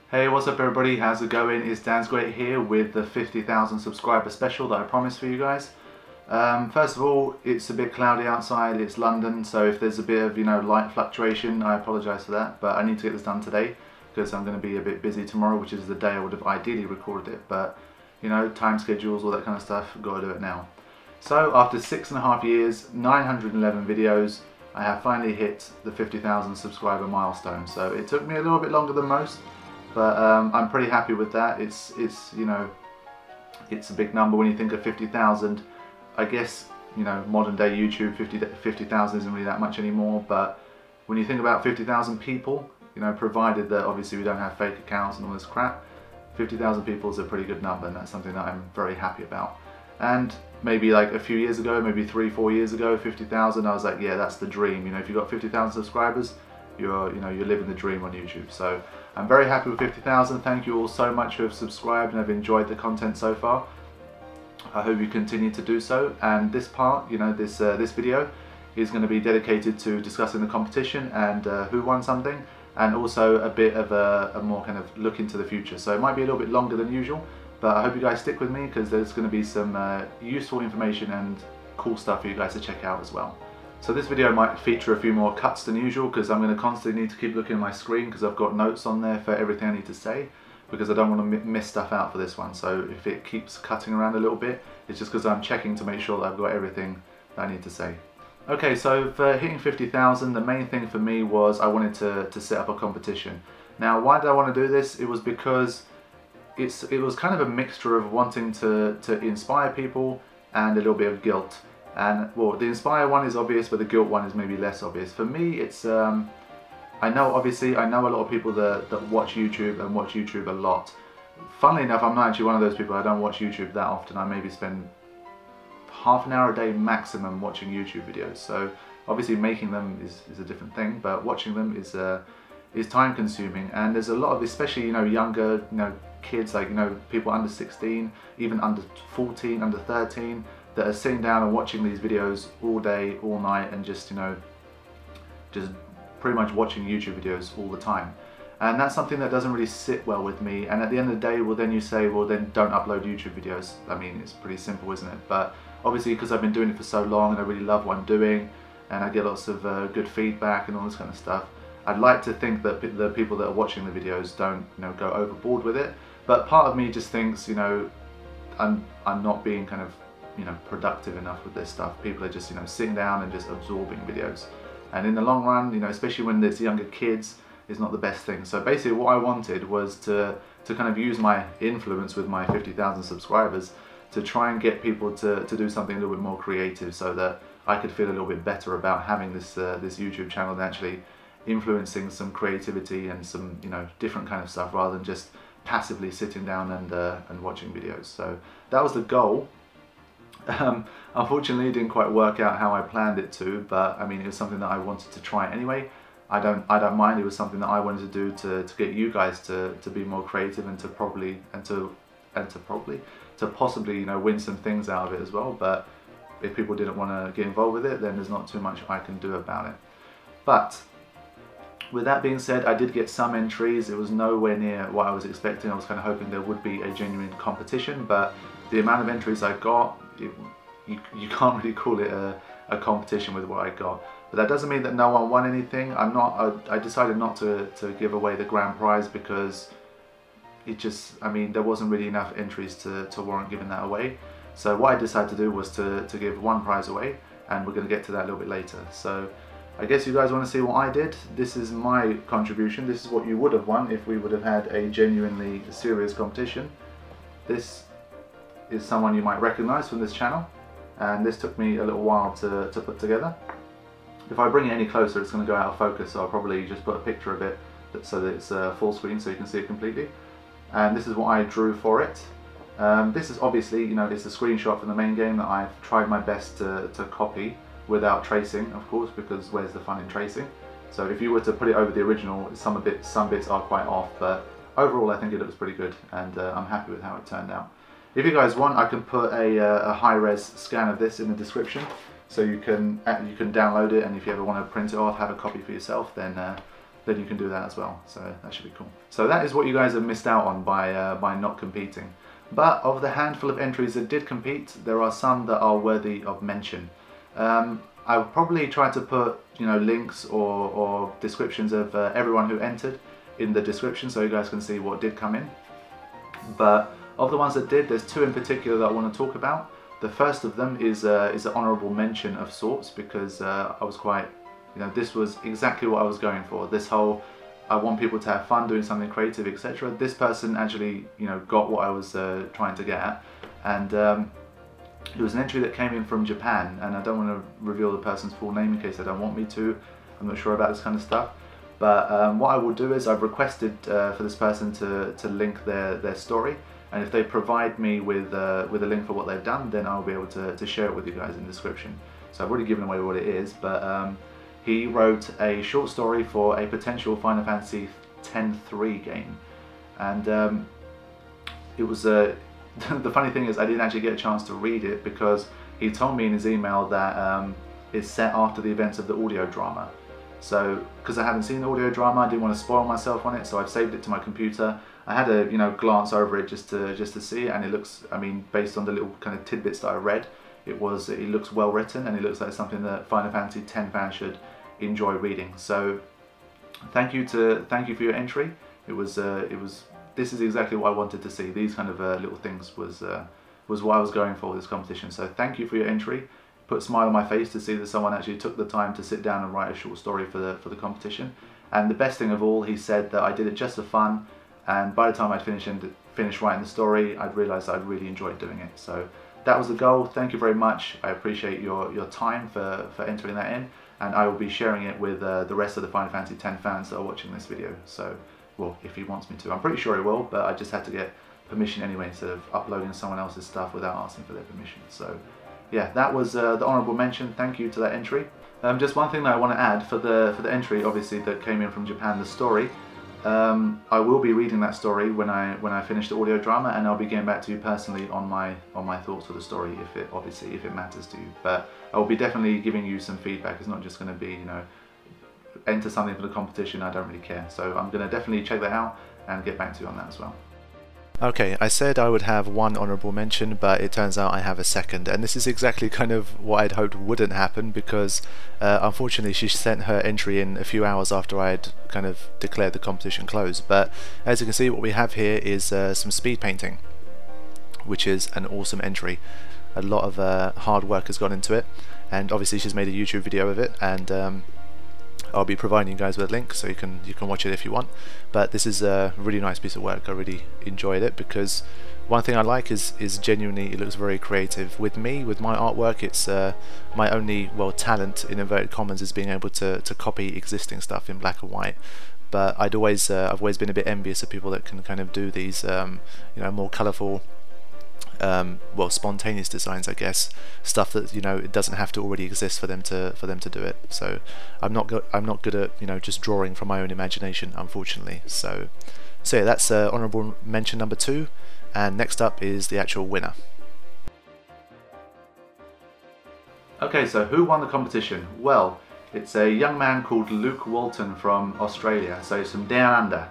Hey, what's up everybody? How's it going? It's Dan's Great here with the 50,000 subscriber special that I promised for you guys. First of all, it's a bit cloudy outside, it's London, so if there's a bit of light fluctuation, I apologise for that, but I need to get this done today because I'm going to be a bit busy tomorrow, which is the day I would have ideally recorded it, but time schedules, all that kind of stuff, got to do it now. So after 6.5 years, 911 videos, I have finally hit the 50,000 subscriber milestone. So it took me a little bit longer than most, but I'm pretty happy with that. It's a big number when you think of 50,000. I guess modern day YouTube 50,000 isn't really that much anymore, but when you think about 50,000 people, provided that obviously we don't have fake accounts and all this crap, 50,000 people is a pretty good number, and that's something that I'm very happy about. And maybe like a few years ago, maybe 3-4 years ago, 50,000, I was like, yeah, that's the dream. If you've got 50,000 subscribers, you're living the dream on YouTube. So I'm very happy with 50,000. Thank you all so much who have subscribed and have enjoyed the content so far. I hope you continue to do so. And this part, this video is going to be dedicated to discussing the competition and who won something, and also a bit of a more kind of look into the future. So it might be a little bit longer than usual, but I hope you guys stick with me because there's going to be some useful information and cool stuff for you guys to check out as well. So this video might feature a few more cuts than usual because I'm going to constantly need to keep looking at my screen because I've got notes on there for everything I need to say, because I don't want to miss stuff out for this one. So if it keeps cutting around a little bit, it's just because I'm checking to make sure that I've got everything that I need to say. Okay, so for hitting 50,000, the main thing for me was I wanted to set up a competition. Now, why did I want to do this? It was because it was kind of a mixture of wanting to inspire people and a little bit of guilt. And well, the inspire one is obvious, but the guilt one is maybe less obvious. For me, it's I know a lot of people that watch YouTube and watch YouTube a lot. Funnily enough, I'm not actually one of those people. I don't watch YouTube that often. I maybe spend half an hour a day maximum watching YouTube videos. So obviously making them is a different thing, but watching them is time consuming. And there's a lot of, especially younger kids, like people under 16, even under 14, under 13, that are sitting down and watching these videos all day, all night, and just pretty much watching YouTube videos all the time. And that's something that doesn't really sit well with me. And at the end of the day, well, then you say, well, then don't upload YouTube videos. I mean, it's pretty simple, isn't it? But obviously, because I've been doing it for so long and I really love what I'm doing, and I get lots of good feedback and all this kind of stuff, I'd like to think that the people that are watching the videos don't go overboard with it. But part of me just thinks, I'm not being kind of productive enough with this stuff. People are just sitting down and just absorbing videos, and in the long run, especially when there's younger kids, is not the best thing. So basically what I wanted was to kind of use my influence with my 50,000 subscribers to try and get people to do something a little bit more creative, so that I could feel a little bit better about having this this YouTube channel and actually influencing some creativity and some different kind of stuff, rather than just passively sitting down and watching videos. So that was the goal. Unfortunately, it didn't quite work out how I planned it to, but I mean, it was something that I wanted to try anyway. I don't mind. It was something that I wanted to do to get you guys to be more creative and to possibly win some things out of it as well. But if people didn't want to get involved with it, then there's not too much I can do about it. But with that being said, I did get some entries. It was nowhere near what I was expecting. I was kind of hoping there would be a genuine competition, but the amount of entries I got, you can't really call it a competition with what I got. But that doesn't mean that no one won anything. I decided not to give away the grand prize because there wasn't really enough entries to warrant giving that away. So what I decided to do was to give one prize away, and we're going to get to that a little bit later. So I guess you guys want to see what I did. This is my contribution. This is what you would have won if we would have had a genuinely serious competition. This is someone you might recognize from this channel, and this took me a little while to put together. If I bring it any closer, it's going to go out of focus, so I'll probably just put a picture of it so that it's full screen so you can see it completely. And this is what I drew for it. This is obviously, it's a screenshot from the main game that I've tried my best to copy without tracing, of course, because where's the fun in tracing? So if you were to put it over the original, some bits are quite off, but overall I think it looks pretty good, and I'm happy with how it turned out. If you guys want, I can put a high-res scan of this in the description, so you can download it, and if you ever want to print it off, have a copy for yourself, then then you can do that as well. So that should be cool. So that is what you guys have missed out on by not competing. But of the handful of entries that did compete, there are some that are worthy of mention. I'll probably try to put links or descriptions of everyone who entered in the description so you guys can see what did come in. But of the ones that did, there's two in particular that I want to talk about. The first of them is an honourable mention of sorts, because I was quite, this was exactly what I was going for. This whole, I want people to have fun doing something creative, etc. This person actually, got what I was trying to get at, and it was an entry that came in from Japan, and I don't want to reveal the person's full name in case they don't want me to. I'm not sure about this kind of stuff. But what I will do is I've requested for this person to link their story, and if they provide me with a link for what they've done, then I'll be able to share it with you guys in the description. So I've already given away what it is, but he wrote a short story for a potential Final Fantasy X-3 game, and it was the funny thing is I didn't actually get a chance to read it because he told me in his email that it's set after the events of the audio drama. So, because I haven't seen the audio drama, I didn't want to spoil myself on it, so I've saved it to my computer. I had a glance over it just to see it, and it looks, I mean, based on the little kind of tidbits that I read, it looks well written, and it looks like something that Final Fantasy X fans should enjoy reading. So, thank you for your entry. This is exactly what I wanted to see. These kind of little things was what I was going for with this competition. So, thank you for your entry. Put a smile on my face to see that someone actually took the time to sit down and write a short story for the competition. And the best thing of all, he said that I did it just for fun, and by the time I'd finished writing the story, I'd realised I'd really enjoyed doing it. So that was the goal. Thank you very much. I appreciate your time for entering that in, and I will be sharing it with the rest of the Final Fantasy X fans that are watching this video. So, well, if he wants me to. I'm pretty sure he will, but I just had to get permission anyway instead of uploading someone else's stuff without asking for their permission. So yeah, that was the honourable mention. Thank you to that entry. Just one thing that I want to add for the entry, obviously, that came in from Japan, the story. I will be reading that story when I finish the audio drama, and I'll be getting back to you personally on my thoughts of the story, if it matters to you. But I will be definitely giving you some feedback. It's not just going to be enter something for the competition. I don't really care. So I'm going to definitely check that out and get back to you on that as well. Okay, I said I would have one honourable mention, but it turns out I have a second, and this is exactly kind of what I'd hoped wouldn't happen, because unfortunately she sent her entry in a few hours after I'd kind of declared the competition closed. But as you can see, what we have here is some speed painting, which is an awesome entry. A lot of hard work has gone into it, and obviously she's made a YouTube video of it, and I'll be providing you guys with a link so you can watch it if you want. But this is a really nice piece of work. I really enjoyed it, because one thing I like is genuinely it looks very creative. With my artwork, it's my only talent in inverted commas is being able to copy existing stuff in black and white. But I've always been a bit envious of people that can kind of do these more colourful, spontaneous designs, I guess, stuff that it doesn't have to already exist for them to do it. So I'm not good at just drawing from my own imagination, unfortunately. So yeah, that's honourable mention number 2, and next up is the actual winner. Okay, so who won the competition? Well, it's a young man called Luke Walton from Australia, so he's from down under,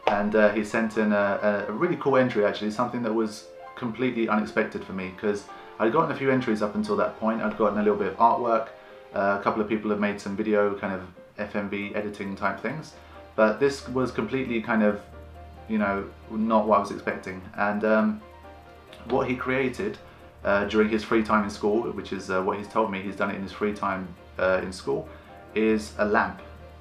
and he sent in a really cool entry, actually, something that was completely unexpected for me, because I'd gotten a few entries up until that point. I'd gotten a little bit of artwork, a couple of people have made some video kind of FMV editing type things, but this was completely kind of not what I was expecting. And what he created during his free time in school, which is what he's told me he's done it in his free time in school, is a lamp.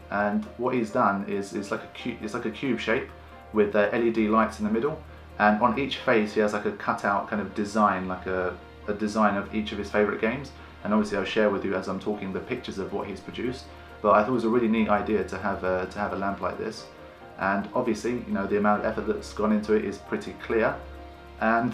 And what he's done is it's like a cube shape with LED lights in the middle, and on each face he has like a cutout kind of design, like a design of each of his favourite games. And obviously I'll share with you as I'm talking the pictures of what he's produced. But I thought it was a really neat idea to have a lamp like this. And obviously, the amount of effort that's gone into it is pretty clear. And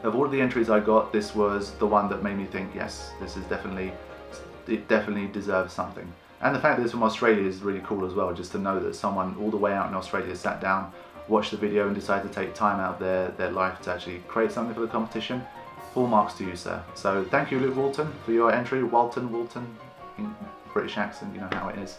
of all of the entries I got, this was the one that made me think, yes, it definitely deserves something. And the fact that it's from Australia is really cool as well, just to know that someone all the way out in Australia sat down, watched the video and decided to take time out of their life to actually create something for the competition. Full marks to you, sir. So thank you, Luke Walton, for your entry. Walton, in British accent, you know how it is.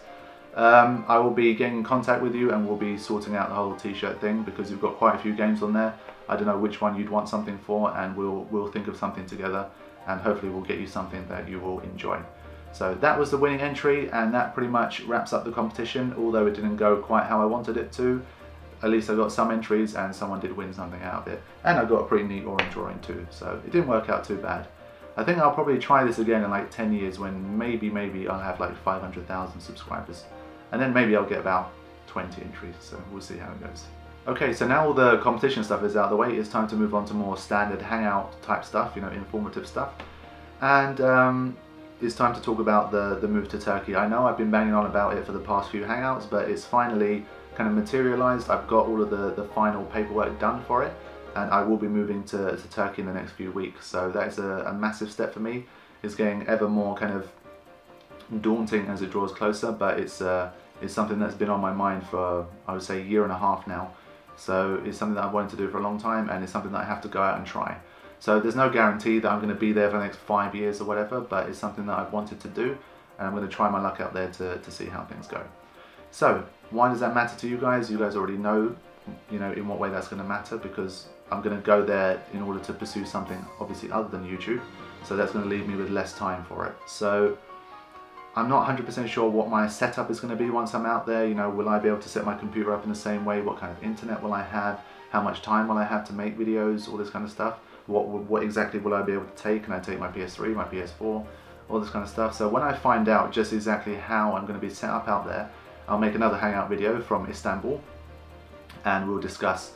I will be getting in contact with you and we'll be sorting out the whole t-shirt thing, because you've got quite a few games on there. I don't know which one you'd want something for, and we'll think of something together, and hopefully we'll get you something that you will enjoy. So that was the winning entry, and that pretty much wraps up the competition. Although it didn't go quite how I wanted it to, at least I got some entries and someone did win something out of it. And I got a pretty neat orange drawing too, so it didn't work out too bad. I think I'll probably try this again in like 10 years when maybe I'll have like 500,000 subscribers. And then maybe I'll get about 20 entries, so we'll see how it goes. Okay, so now all the competition stuff is out of the way, it's time to move on to more standard hangout type stuff, you know, informative stuff. And it's time to talk about the move to Turkey. I know I've been banging on about it for the past few hangouts, but it's finally kind of materialized. I've got all of the final paperwork done for it, and I will be moving to Turkey in the next few weeks. So that is a massive step for me. It's getting ever more kind of daunting as it draws closer, but it's something that's been on my mind for, I would say, a year and a half now. So it's something that I've wanted to do for a long time, and it's something that I have to go out and try. So there's no guarantee that I'm going to be there for the next 5 years or whatever, but it's something that I've wanted to do, and I'm going to try my luck out there to see how things go. So why does that matter to you guys? You guys already know, you know, in what way that's going to matter, because I'm going to go there in order to pursue something obviously other than YouTube. So that's going to leave me with less time for it. So I'm not 100% sure what my setup is going to be once I'm out there. You know, will I be able to set my computer up in the same way? What kind of internet will I have? How much time will I have to make videos? All this kind of stuff. What exactly will I be able to take? Can I take my PS3, my PS4, all this kind of stuff? So when I find out just exactly how I'm going to be set up out there, I'll make another hangout video from Istanbul, and we'll discuss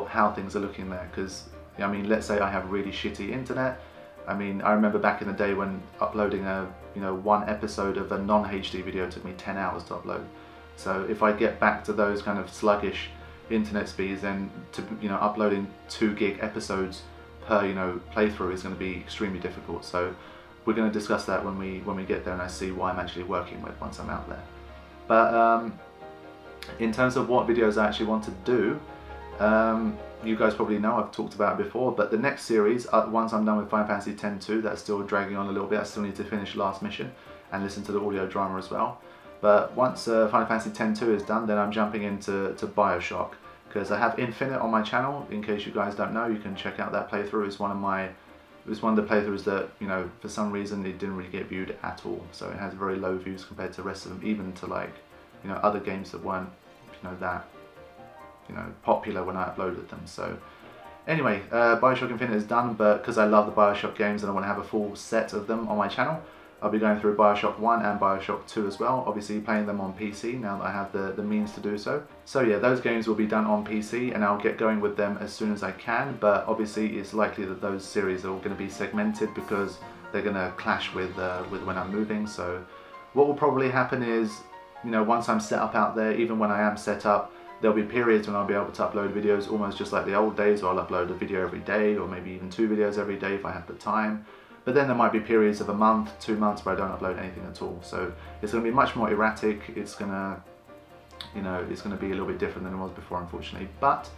how things are looking there. Because I mean, let's say I have really shitty internet. I mean, I remember back in the day when uploading one episode of a non-HD video took me 10 hours to upload. So if I get back to those kind of sluggish internet speeds, then uploading 2 gig episodes per playthrough is going to be extremely difficult. So we're going to discuss that when we get there and I see what I'm actually working with once I'm out there. But in terms of what videos I actually want to do, you guys probably know, I've talked about it before, but the next series, once I'm done with Final Fantasy X-2, that's still dragging on a little bit. I still need to finish Last Mission and listen to the audio drama as well. But once Final Fantasy X-2 is done, then I'm jumping into Bioshock, because I have Infinite on my channel. In case you guys don't know, you can check out that playthrough. It was one of the playthroughs that, for some reason it didn't really get viewed at all. So it has very low views compared to the rest of them, even to like, other games that weren't, that popular when I uploaded them. So anyway, Bioshock Infinite is done, but because I love the Bioshock games and I want to have a full set of them on my channel, I'll be going through Bioshock 1 and Bioshock 2 as well, obviously playing them on PC now that I have the means to do so. So yeah, those games will be done on PC and I'll get going with them as soon as I can, but obviously it's likely that those series are all going to be segmented because they're going to clash with when I'm moving. So what will probably happen is, once I'm set up out there, even when I am set up, there'll be periods when I'll be able to upload videos almost just like the old days, where I'll upload a video every day, or maybe even 2 videos every day if I have the time. But then there might be periods of a month, 2 months where I don't upload anything at all. So it's going to be much more erratic. It's going to, it's going to be a little bit different than it was before, unfortunately. But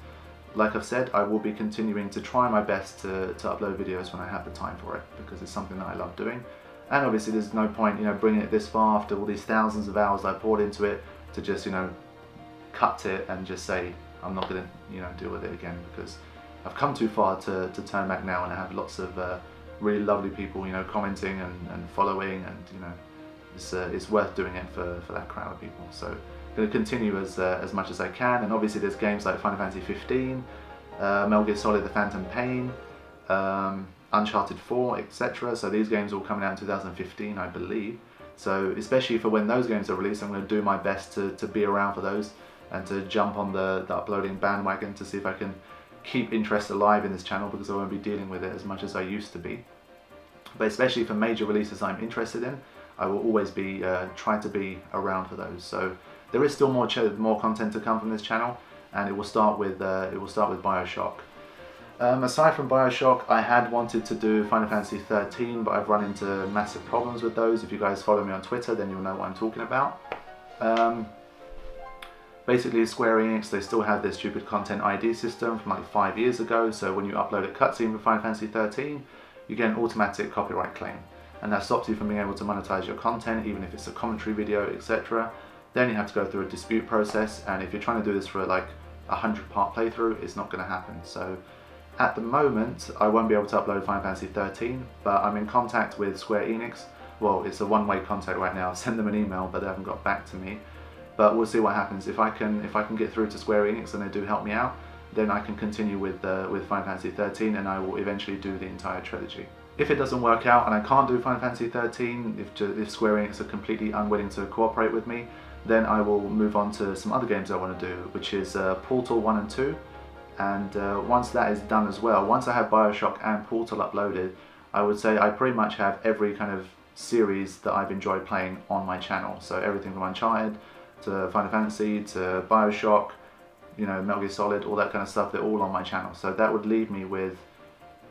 like I've said, I will be continuing to try my best to upload videos when I have the time for it, because it's something that I love doing. And obviously there's no point, bringing it this far after all these thousands of hours I poured into it to just, cut it and just say I'm not going to, deal with it again, because I've come too far to turn back now, and I have lots of really lovely people, commenting and following, and it's worth doing it for that crowd of people. So I'm going to continue as much as I can, and obviously there's games like Final Fantasy 15, Metal Gear Solid: The Phantom Pain, Uncharted 4, etc. So these games are all coming out in 2015, I believe. So especially for when those games are released, I'm going to do my best to be around for those and to jump on the uploading bandwagon to see if I can keep interest alive in this channel, because I won't be dealing with it as much as I used to be. But especially for major releases I'm interested in, I will always be trying to be around for those. So there is still more content to come from this channel, and it will start with Bioshock. Aside from Bioshock, I had wanted to do Final Fantasy 13, but I've run into massive problems with those. If you guys follow me on Twitter, then you'll know what I'm talking about. Basically, Square Enix, they still have their stupid content ID system from like 5 years ago, so when you upload a cutscene for Final Fantasy 13, you get an automatic copyright claim, and that stops you from being able to monetize your content, even if it's a commentary video, etc. Then you have to go through a dispute process, and if you're trying to do this for like a 100-part playthrough, it's not going to happen. So at the moment I won't be able to upload Final Fantasy 13, but I'm in contact with Square Enix. Well, it's a one-way contact right now. I'll send them an email, but they haven't got back to me. But we'll see what happens. If I can get through to Square Enix and they do help me out, then I can continue with Final Fantasy 13, and I will eventually do the entire trilogy. If it doesn't work out and I can't do Final Fantasy 13, if Square Enix are completely unwilling to cooperate with me, then I will move on to some other games I want to do, which is Portal 1 and 2. And once that is done as well, once I have Bioshock and Portal uploaded, I would say I pretty much have every kind of series that I've enjoyed playing on my channel. So everything from Uncharted to Final Fantasy to Bioshock, you know, Metal Gear Solid, all that kind of stuff, they're all on my channel. So that would leave me with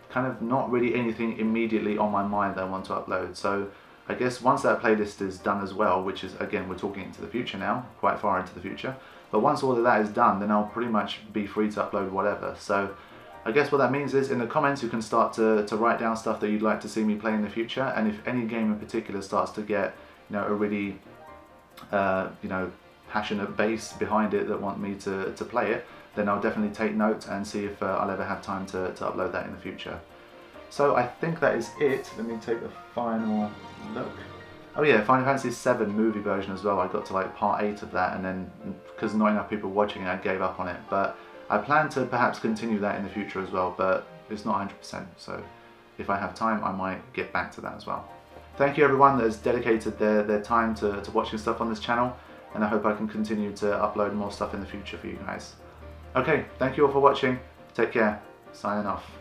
kind of not really anything immediately on my mind that I want to upload. So I guess once that playlist is done as well, which is, again, we're talking into the future now, quite far into the future, but once all of that is done, then I'll pretty much be free to upload whatever. So I guess what that means is in the comments you can start to write down stuff that you'd like to see me play in the future, and if any game in particular starts to get, you know, a really you know, passionate base behind it that want me to play it, then I'll definitely take note and see if I'll ever have time to upload that in the future. So I think that is it. Let me take a final look. Oh yeah, Final Fantasy VII movie version as well. I got to like part 8 of that, and then because not enough people watching it, I gave up on it. But I plan to perhaps continue that in the future as well, but it's not 100%. So if I have time, I might get back to that as well. Thank you everyone that has dedicated their time to watching stuff on this channel, and I hope I can continue to upload more stuff in the future for you guys. Okay, thank you all for watching. Take care. Signing off.